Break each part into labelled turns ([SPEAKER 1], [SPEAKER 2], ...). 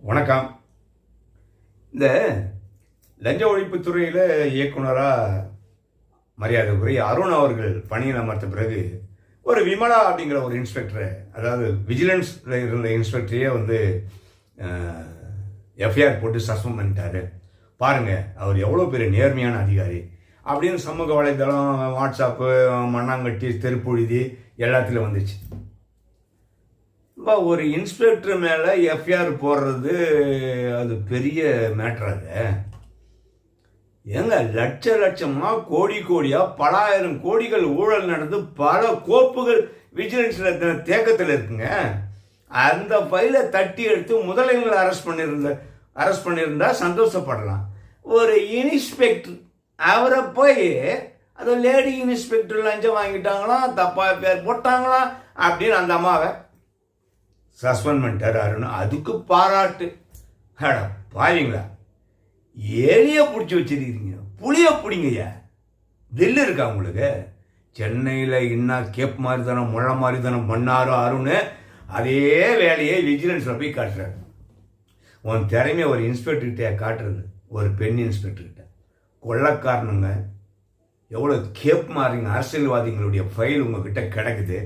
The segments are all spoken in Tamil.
[SPEAKER 1] வணக்கம். இந்த லஞ்ச ஒழிப்புத்துறையில் இயக்குனராக மரியாதைக்குரிய அருண் அவர்கள் பணியில் அமர்த்த பிறகு ஒரு விமலா அப்படிங்கிற ஒரு இன்ஸ்பெக்டரை, அதாவது விஜிலன்ஸில் இருந்த இன்ஸ்பெக்டரையே எஃப்ஐஆர் போட்டு சஸ்பெண்ட் பண்ணிட்டாரு. பாருங்கள், அவர் எவ்வளோ பெரிய நேர்மையான அதிகாரி அப்படின்னு சமூக வலைதளம், வாட்ஸ்அப்பு, மண்ணாங்கட்டி, தெருப்புழுதி எல்லாத்துலேயும் வந்துச்சு. ஒரு இன்ஸ்பெக்டர் மேலே எஃப்ஐஆர் போடுறது அது பெரிய மேட்ராக. ஏங்க, லட்சமாக கோடி கோடியாக பலாயிரம் கோடிகள் ஊழல் நடந்து பல கோப்புகள் விஜிலன்ஸில் தேக்கத்தில் இருக்குங்க. அந்த ஃபைலை தட்டி எடுத்து முதலைகளை அரெஸ்ட் பண்ணியிருந்தா சந்தோஷப்படலாம். ஒரு இன்ஸ்பெக்டர் அவரை போய் அது லேடி இன்ஸ்பெக்டர் லஞ்சம் வாங்கிட்டாங்களாம், தப்பாக பேர் போட்டாங்களாம் அப்படின்னு அந்த அம்மாவை சஸ்பெண்ட் பண்ணிட்டார் அருண். அதுக்கு பாராட்டு. பாவீங்களா, எலிய பிடிச்சி வச்சிருக்கீங்க, புளிய பிடிங்கய்யா. தில்லு இருக்கா உங்களுக்கு? சென்னையில் இன்னும் கேப் மாதிரி தானே, முளை மாதிரி தானே பண்ணாரோ அருண், அதே வேலையை விஜிலன்ஸில் போய் காட்டுறாரு. உன் திறமையை ஒரு இன்ஸ்பெக்டர்கிட்ட காட்டுறது, ஒரு பெண் இன்ஸ்பெக்டர்கிட்ட. கொள்ளக்காரனுங்க எவ்வளோ கேப் மாறிங்க அரசியல்வாதிகளுடைய ஃபைல் உங்ககிட்ட கிடக்குது.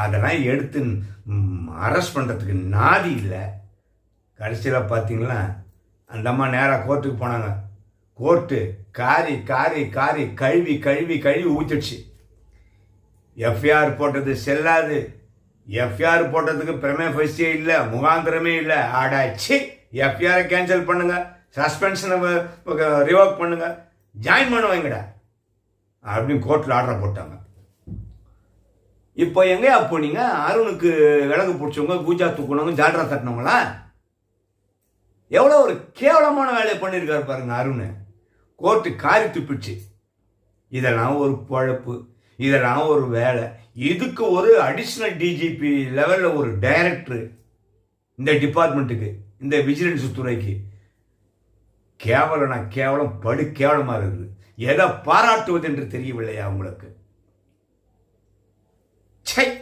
[SPEAKER 1] அதெல்லாம் எடுத்து அரெஸ்ட் பண்ணுறதுக்கு நாதி இல்லை. கடைசியில் பார்த்தீங்களா, அந்த அம்மா நேராக கோர்ட்டுக்கு போனாங்க. கோர்ட்டு காரி காரி காரி கழுவி கழுவி கழுவி ஊற்றிடுச்சு. எஃப்ஐஆர் போட்டது செல்லாது. எஃப்ஐஆர் போட்டதுக்கு பிரமே ஃபைஸே இல்லை, முகாந்திரமே இல்லை. ஆடாச்சு, எஃப்ஐஆரை கேன்சல் பண்ணுங்க, சஸ்பென்ஷனை ரிவோக் பண்ணுங்க, ஜாயின் பண்ண வைங்கடா அப்படின்னு கோர்ட்டில் ஆர்டர் போட்டாங்க. இப்போ எங்கேயா போனீங்க? அருணுக்கு விலங்கு பிடிச்சவங்க, பூஜா தூக்குனவங்க, ஜால்ரா தட்டினவங்களா? எவ்வளோ ஒரு கேவலமான வேலையை பண்ணியிருக்காரு பாருங்க அருண். கோர்ட்டு காரி துப்பிடுச்சு. இதெல்லாம் ஒரு பொழப்பு, இதெல்லாம் ஒரு வேலை. இதுக்கு ஒரு அடிஷ்னல் டிஜிபி லெவலில் ஒரு டைரக்டர் இந்த டிபார்ட்மெண்ட்டுக்கு, இந்த விஜிலன்ஸ் துறைக்கு. கேவலம்னா கேவலம், படு கேவலமாக இருக்குது. எதை பாராட்டுவது என்று தெரியவில்லையா உங்களுக்கு? Take